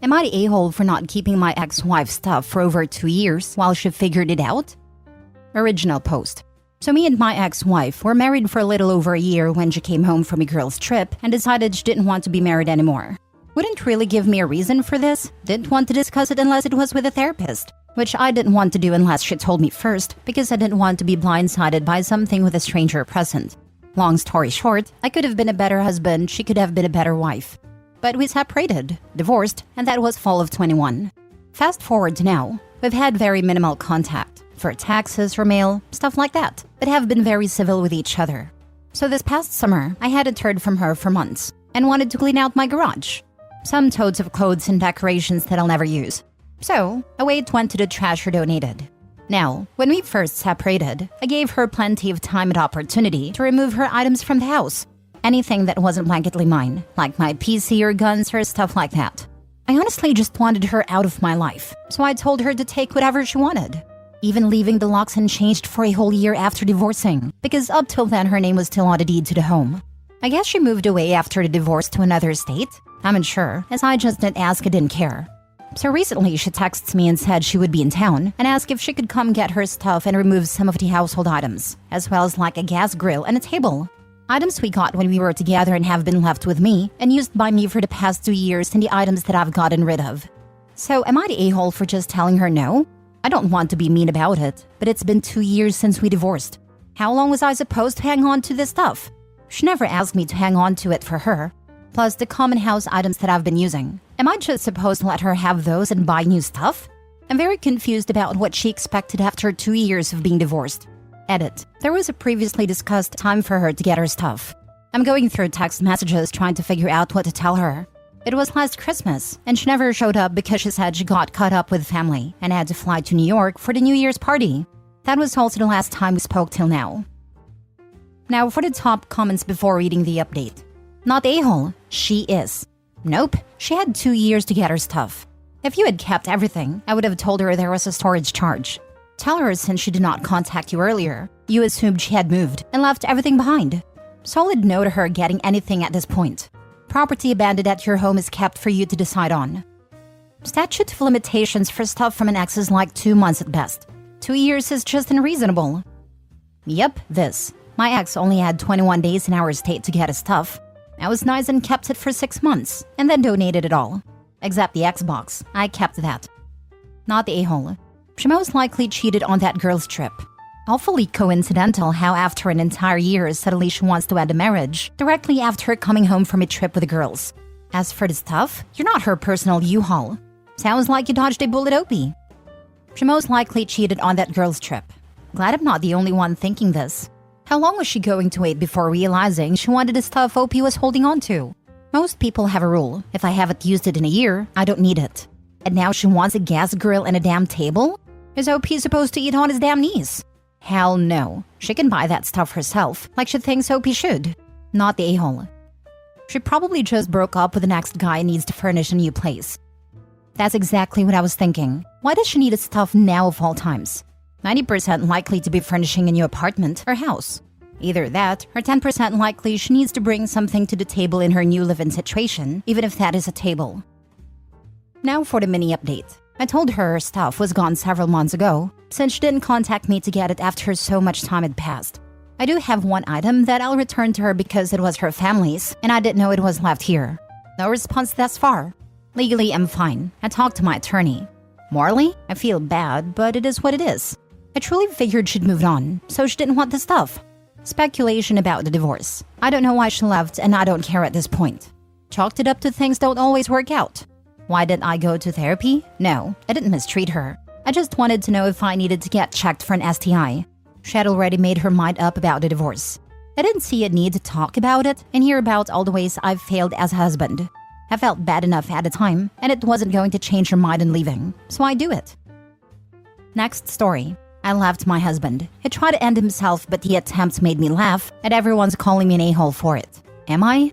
Am I the a-hole for not keeping my ex-wife's stuff for over 2 years while she figured it out? Original post. So me and my ex-wife were married for a little over a year when she came home from a girl's trip and decided she didn't want to be married anymore. Wouldn't really give me a reason for this, didn't want to discuss it unless it was with a therapist, which I didn't want to do unless she told me first because I didn't want to be blindsided by something with a stranger present. Long story short, I could have been a better husband, she could have been a better wife. But we separated, divorced, and that was fall of 21. Fast forward to now, we've had very minimal contact, for taxes or mail, stuff like that, but have been very civil with each other. So this past summer, I hadn't heard from her for months, and wanted to clean out my garage. Some totes of clothes and decorations that I'll never use. So, a weight went to the trash or donated. Now, when we first separated, I gave her plenty of time and opportunity to remove her items from the house. Anything that wasn't blanketly mine, like my PC or guns or stuff like that. I honestly just wanted her out of my life, so I told her to take whatever she wanted. Even leaving the locks unchanged for a whole year after divorcing, because up till then her name was still on the deed to the home. I guess she moved away after the divorce to another state? I'm unsure, as I just didn't ask, I didn't care. So recently she texts me and said she would be in town and asked if she could come get her stuff and remove some of the household items, as well as like a gas grill and a table. Items we got when we were together and have been left with me and used by me for the past 2 years and the items that I've gotten rid of. So am I the a-hole for just telling her no? I don't want to be mean about it, but it's been 2 years since we divorced. How long was I supposed to hang on to this stuff? She never asked me to hang on to it for her. Plus the common house items that I've been using. Am I just supposed to let her have those and buy new stuff? I'm very confused about what she expected after 2 years of being divorced. Edit. There was a previously discussed time for her to get her stuff. I'm going through text messages trying to figure out what to tell her. It was last Christmas, and she never showed up because she said she got caught up with family and had to fly to New York for the New Year's party. That was also the last time we spoke till now. Now for the top comments before reading the update. Not a-hole, she is. Nope, she had 2 years to get her stuff. If you had kept everything, I would have told her there was a storage charge. Tell her since she did not contact you earlier, you assumed she had moved and left everything behind. Solid no to her getting anything at this point. Property abandoned at your home is kept for you to decide on. Statute of limitations for stuff from an ex is like 2 months at best. 2 years is just unreasonable. Yep, this. My ex only had 21 days in our estate to get his stuff. I was nice and kept it for 6 months, and then donated it all. Except the Xbox, I kept that. Not the a-hole. She most likely cheated on that girl's trip. Awfully coincidental how after an entire year suddenly she wants to end a marriage, directly after coming home from a trip with the girls. As for the stuff, you're not her personal U-Haul. Sounds like you dodged a bullet, Opie. She most likely cheated on that girl's trip. Glad I'm not the only one thinking this. How long was she going to wait before realizing she wanted the stuff Opie was holding on to? Most people have a rule. If I haven't used it in a year, I don't need it. And now she wants a gas grill and a damn table? Is OP supposed to eat on his damn knees? Hell no. She can buy that stuff herself, like she thinks OP should. Not the a-hole. She probably just broke up with the next guy and needs to furnish a new place. That's exactly what I was thinking. Why does she need his stuff now of all times? 90% likely to be furnishing a new apartment or house. Either that, or 10% likely she needs to bring something to the table in her new live-in situation, even if that is a table. Now for the mini update. I told her stuff was gone several months ago, since she didn't contact me to get it after so much time had passed. I do have one item that I'll return to her because it was her family's, and I didn't know it was left here. No response thus far. Legally, I'm fine. I talked to my attorney. Morally, I feel bad, but it is what it is. I truly figured she'd moved on, so she didn't want the stuff. Speculation about the divorce. I don't know why she left, and I don't care at this point. Chalked it up to things don't always work out. Why did I go to therapy? No, I didn't mistreat her. I just wanted to know if I needed to get checked for an STI. She had already made her mind up about the divorce. I didn't see a need to talk about it and hear about all the ways I've failed as a husband. I felt bad enough at the time, and it wasn't going to change her mind in leaving, so I do it. Next story. I left my husband. He tried to end himself, but the attempt made me laugh, and everyone's calling me an a-hole for it. Am I?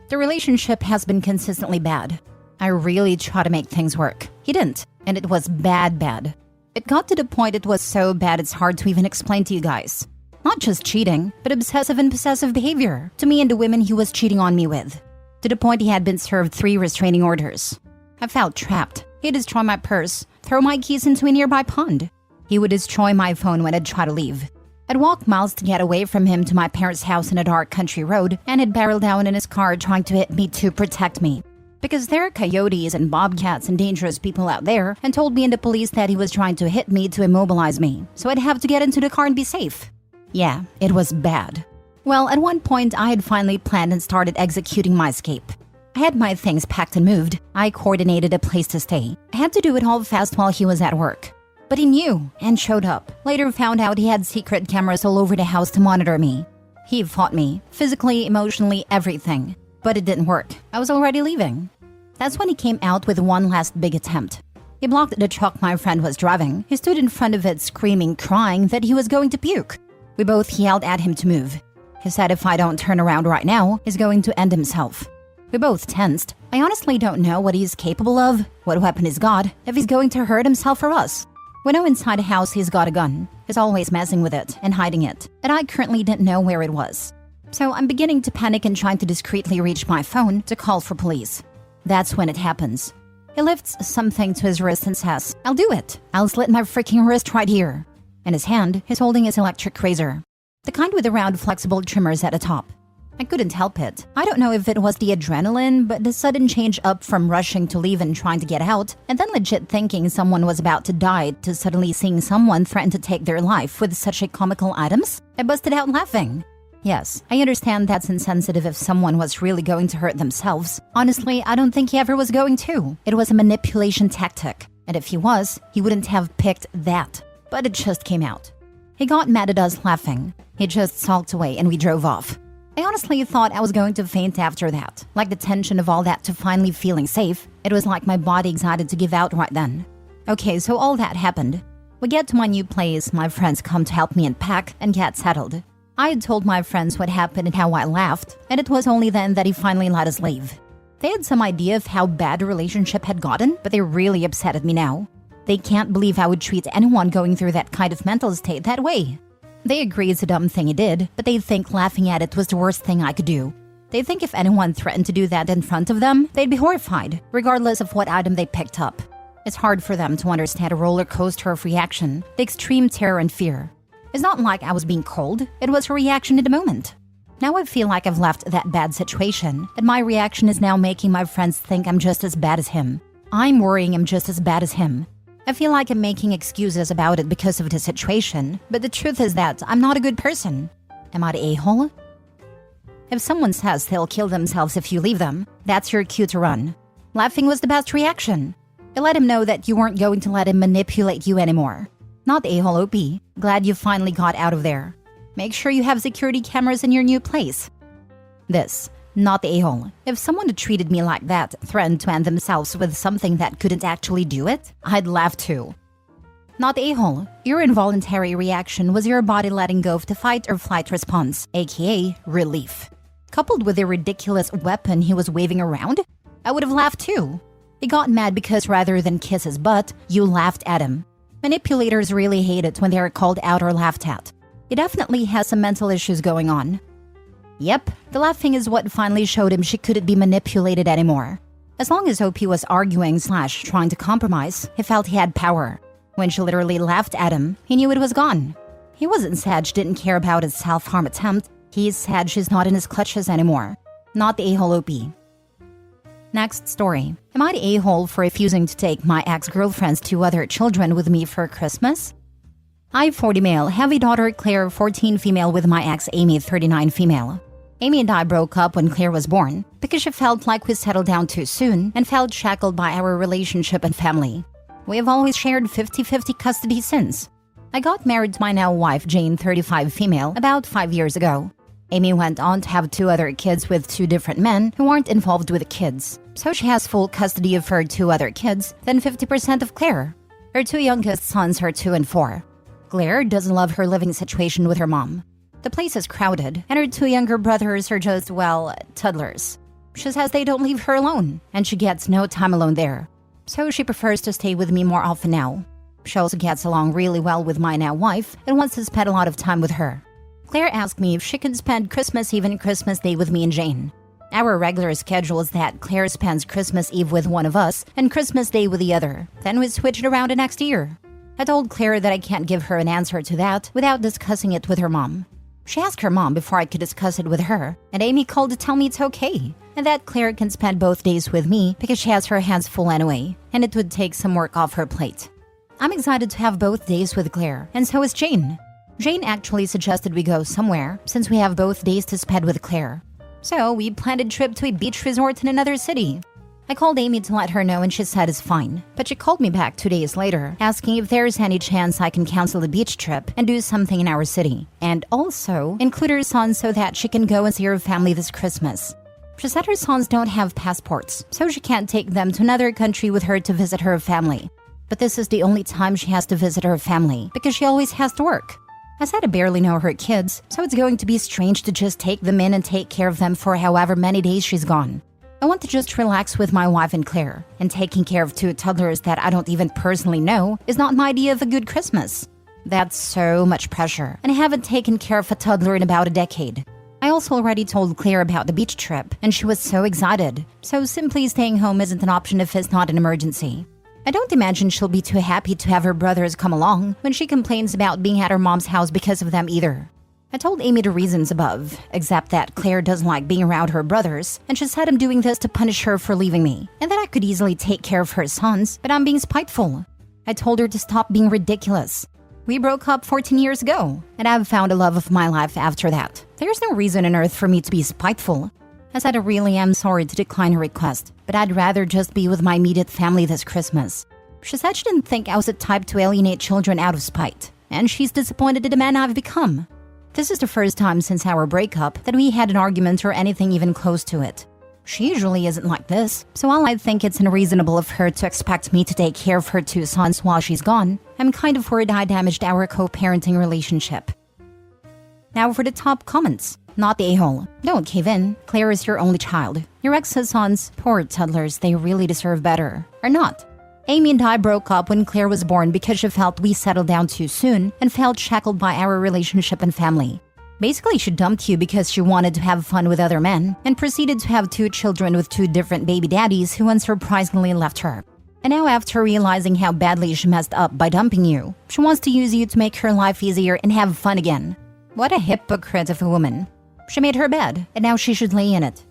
The relationship has been consistently bad. I really tried to make things work. He didn't, and it was bad. It got to the point it was so bad it's hard to even explain to you guys. Not just cheating, but obsessive and possessive behavior to me and the women he was cheating on me with. To the point he had been served 3 restraining orders. I felt trapped. He'd destroy my purse, throw my keys into a nearby pond. He would destroy my phone when I'd try to leave. I'd walk miles to get away from him to my parents' house in a dark country road, and he'd barrel down in his car trying to hit me to protect me. Because there are coyotes and bobcats and dangerous people out there, and told me and the police that he was trying to hit me to immobilize me, so I'd have to get into the car and be safe. Yeah, it was bad. Well, at one point, I had finally planned and started executing my escape. I had my things packed and moved. I coordinated a place to stay. I had to do it all fast while he was at work. But he knew and showed up. Later found out he had secret cameras all over the house to monitor me. He fought me, physically, emotionally, everything. But it didn't work. I was already leaving. That's when he came out with one last big attempt. He blocked the truck my friend was driving. He stood in front of it screaming, crying that he was going to puke. We both yelled at him to move. He said if I don't turn around right now, he's going to end himself. We both tensed. I honestly don't know what he's capable of, what weapon he's got, if he's going to hurt himself for us. We know inside the house he's got a gun. He's always messing with it and hiding it, and I currently didn't know where it was. So I'm beginning to panic and trying to discreetly reach my phone to call for police. That's when it happens. He lifts something to his wrist and says, "I'll do it. I'll slit my freaking wrist right here." In his hand, he's holding his electric razor. The kind with the round flexible trimmers at the top. I couldn't help it. I don't know if it was the adrenaline, but the sudden change up from rushing to leave and trying to get out, and then legit thinking someone was about to die, to suddenly seeing someone threaten to take their life with such a comical items, I busted out laughing. Yes, I understand that's insensitive if someone was really going to hurt themselves. Honestly, I don't think he ever was going to. It was a manipulation tactic. And if he was, he wouldn't have picked that. But it just came out. He got mad at us laughing. He just sulked away and we drove off. I honestly thought I was going to faint after that. Like the tension of all that to finally feeling safe. It was like my body excited to give out right then. Okay, so all that happened. We get to my new place, my friends come to help me unpack and get settled. I had told my friends what happened and how I laughed, and it was only then that he finally let us leave. They had some idea of how bad the relationship had gotten, but they're really upset at me now. They can't believe I would treat anyone going through that kind of mental state that way. They agree it's a dumb thing he did, but they think laughing at it was the worst thing I could do. They think if anyone threatened to do that in front of them, they'd be horrified, regardless of what item they picked up. It's hard for them to understand a roller coaster of reaction, the extreme terror and fear. It's not like I was being cold, it was a reaction in the moment. Now I feel like I've left that bad situation, and my reaction is now making my friends think I'm just as bad as him. I'm worrying I'm just as bad as him. I feel like I'm making excuses about it because of the situation, but the truth is that I'm not a good person. Am I the a-hole? If someone says they'll kill themselves if you leave them, that's your cue to run. Laughing was the best reaction. It let him know that you weren't going to let him manipulate you anymore. Not the a-hole OP. Glad you finally got out of there. Make sure you have security cameras in your new place. This. Not the a-hole. If someone had treated me like that, threatened to end themselves with something that couldn't actually do it, I'd laugh too. Not the a-hole. Your involuntary reaction was your body letting go of the fight or flight response, aka relief. Coupled with the ridiculous weapon he was waving around, I would have laughed too. He got mad because rather than kiss his butt, you laughed at him. Manipulators really hate it when they are called out or laughed at. He definitely has some mental issues going on. Yep, the laughing is what finally showed him she couldn't be manipulated anymore. As long as OP was arguing / trying to compromise, he felt he had power. When she literally laughed at him, he knew it was gone. He wasn't sad she didn't care about his self-harm attempt. He's sad she's not in his clutches anymore. Not the a-hole OP. Next story. Am I the a-hole for refusing to take my ex-girlfriend's 2 other children with me for Christmas? I, 40 male, have a daughter, Claire, 14 female, with my ex, Amy, 39 female. Amy and I broke up when Claire was born because she felt like we settled down too soon and felt shackled by our relationship and family. We have always shared 50-50 custody since. I got married to my now wife, Jane, 35 female, about 5 years ago. Amy went on to have 2 other kids with 2 different men who aren't involved with the kids. So she has full custody of her 2 other kids, then 50% of Claire. Her 2 youngest sons are 2 and 4. Claire doesn't love her living situation with her mom. The place is crowded, and her 2 younger brothers are just, well, toddlers. She says they don't leave her alone, and she gets no time alone there. So she prefers to stay with me more often now. She also gets along really well with my now wife and wants to spend a lot of time with her. Claire asked me if she could spend Christmas Eve and Christmas Day with me and Jane. Our regular schedule is that Claire spends Christmas Eve with one of us and Christmas Day with the other. Then we switch it around the next year. I told Claire that I can't give her an answer to that without discussing it with her mom. She asked her mom before I could discuss it with her, and Amy called to tell me it's okay, and that Claire can spend both days with me because she has her hands full anyway, and it would take some work off her plate. I'm excited to have both days with Claire, and so is Jane. Jane actually suggested we go somewhere since we have both days to spend with Claire. So we planned a trip to a beach resort in another city. I called Amy to let her know and she said it's fine. But she called me back 2 days later, asking if there's any chance I can cancel the beach trip and do something in our city. And also, include her son so that she can go and see her family this Christmas. She said her sons don't have passports, so she can't take them to another country with her to visit her family. But this is the only time she has to visit her family, because she always has to work. I said I barely know her kids, so it's going to be strange to just take them in and take care of them for however many days she's gone. I want to just relax with my wife and Claire, and taking care of 2 toddlers that I don't even personally know is not my idea of a good Christmas. That's so much pressure, and I haven't taken care of a toddler in about a decade. I also already told Claire about the beach trip, and she was so excited, so simply staying home isn't an option if it's not an emergency. I don't imagine she'll be too happy to have her brothers come along when she complains about being at her mom's house because of them either. I told Amy the reasons above, except that Claire doesn't like being around her brothers, and she said I'm doing this to punish her for leaving me, and that I could easily take care of her sons, but I'm being spiteful. I told her to stop being ridiculous. We broke up 14 years ago, and I've found a love of my life after that. There's no reason on earth for me to be spiteful. I said I really am sorry to decline her request, but I'd rather just be with my immediate family this Christmas. She said she didn't think I was the type to alienate children out of spite, and she's disappointed in the man I've become. This is the first time since our breakup that we had an argument or anything even close to it. She usually isn't like this, so while I think it's unreasonable of her to expect me to take care of her 2 sons while she's gone, I'm kind of worried I damaged our co-parenting relationship. Now for the top comments. Not the a-hole. Don't cave in. Claire is your only child. Your ex's sons, poor toddlers, they really deserve better. Or not. Amy and I broke up when Claire was born because she felt we settled down too soon and felt shackled by our relationship and family. Basically, she dumped you because she wanted to have fun with other men and proceeded to have 2 children with 2 different baby daddies who unsurprisingly left her. And now after realizing how badly she messed up by dumping you, she wants to use you to make her life easier and have fun again. What a hypocrite of a woman. She made her bed, and now she should lay in it.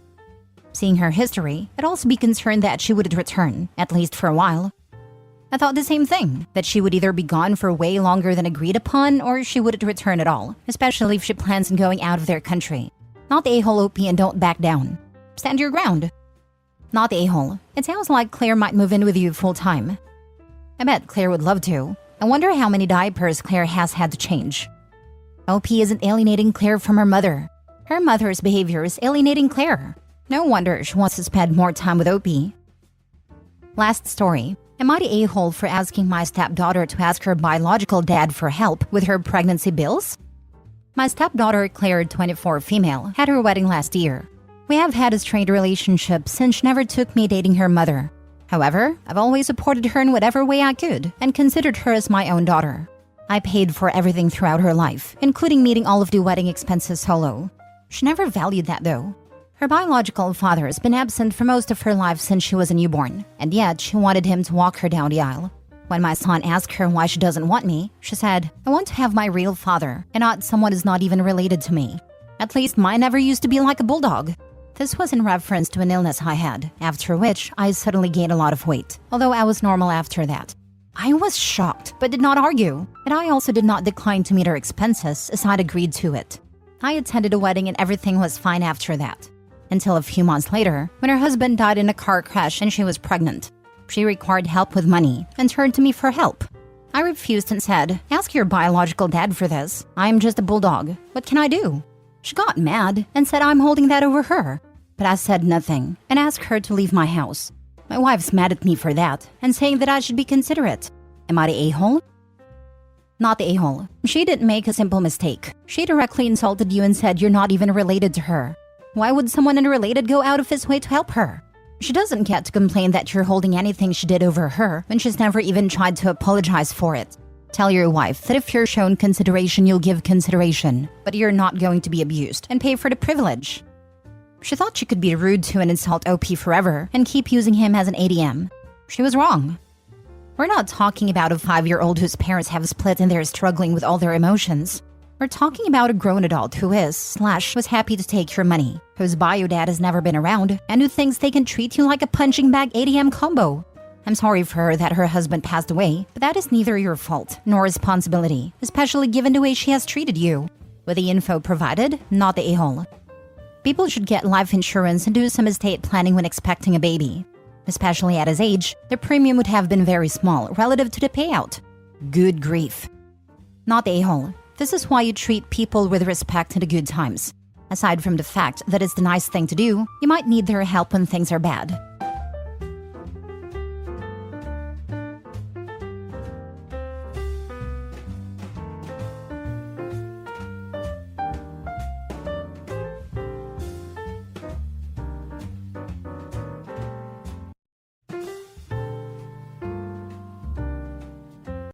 Seeing her history, I'd also be concerned that she wouldn't return, at least for a while. I thought the same thing, that she would either be gone for way longer than agreed upon, or she wouldn't return at all, especially if she plans on going out of their country. Not the a-hole OP and don't back down. Stand your ground. Not the a-hole. It sounds like Claire might move in with you full-time. I bet Claire would love to. I wonder how many diapers Claire has had to change. OP isn't alienating Claire from her mother. Her mother's behavior is alienating Claire. No wonder she wants to spend more time with OP. Last story. Am I the a-hole for asking my stepdaughter to ask her biological dad for help with her pregnancy bills? My stepdaughter, Claire, 24 female, had her wedding last year. We have had a strained relationship since she never took me dating her mother. However, I've always supported her in whatever way I could and considered her as my own daughter. I paid for everything throughout her life, including meeting all of the wedding expenses solo. She never valued that though. Her biological father has been absent for most of her life since she was a newborn, and yet she wanted him to walk her down the aisle. When my son asked her why she doesn't want me, she said, "I want to have my real father, and not someone who's not even related to me. At least mine never used to be like a bulldog." This was in reference to an illness I had, after which I suddenly gained a lot of weight, although I was normal after that. I was shocked, but did not argue, and I also did not decline to meet her expenses as I'd agreed to it. I attended a wedding and everything was fine after that. Until a few months later, when her husband died in a car crash and she was pregnant. She required help with money and turned to me for help. I refused and said, "Ask your biological dad for this. I'm just a bulldog. What can I do?" She got mad and said I'm holding that over her. But I said nothing and asked her to leave my house. My wife's mad at me for that and saying that I should be considerate. Am I the a-hole? Not the a-hole. She didn't make a simple mistake. She directly insulted you and said you're not even related to her. Why would someone unrelated go out of his way to help her? She doesn't get to complain that you're holding anything she did over her when she's never even tried to apologize for it. Tell your wife that if you're shown consideration, you'll give consideration, but you're not going to be abused and pay for the privilege. She thought she could be rude to and insult OP forever and keep using him as an ATM. She was wrong. We're not talking about a 5-year-old whose parents have split and they're struggling with all their emotions. We're talking about a grown adult who was happy to take your money, whose bio dad has never been around, and who thinks they can treat you like a punching bag ATM combo. I'm sorry for her that her husband passed away, but that is neither your fault nor responsibility, especially given the way she has treated you. With the info provided, not the a-hole. People should get life insurance and do some estate planning when expecting a baby. Especially at his age, the premium would have been very small relative to the payout. Good grief. Not the a-hole. This is why you treat people with respect in the good times. Aside from the fact that it's the nice thing to do, you might need their help when things are bad.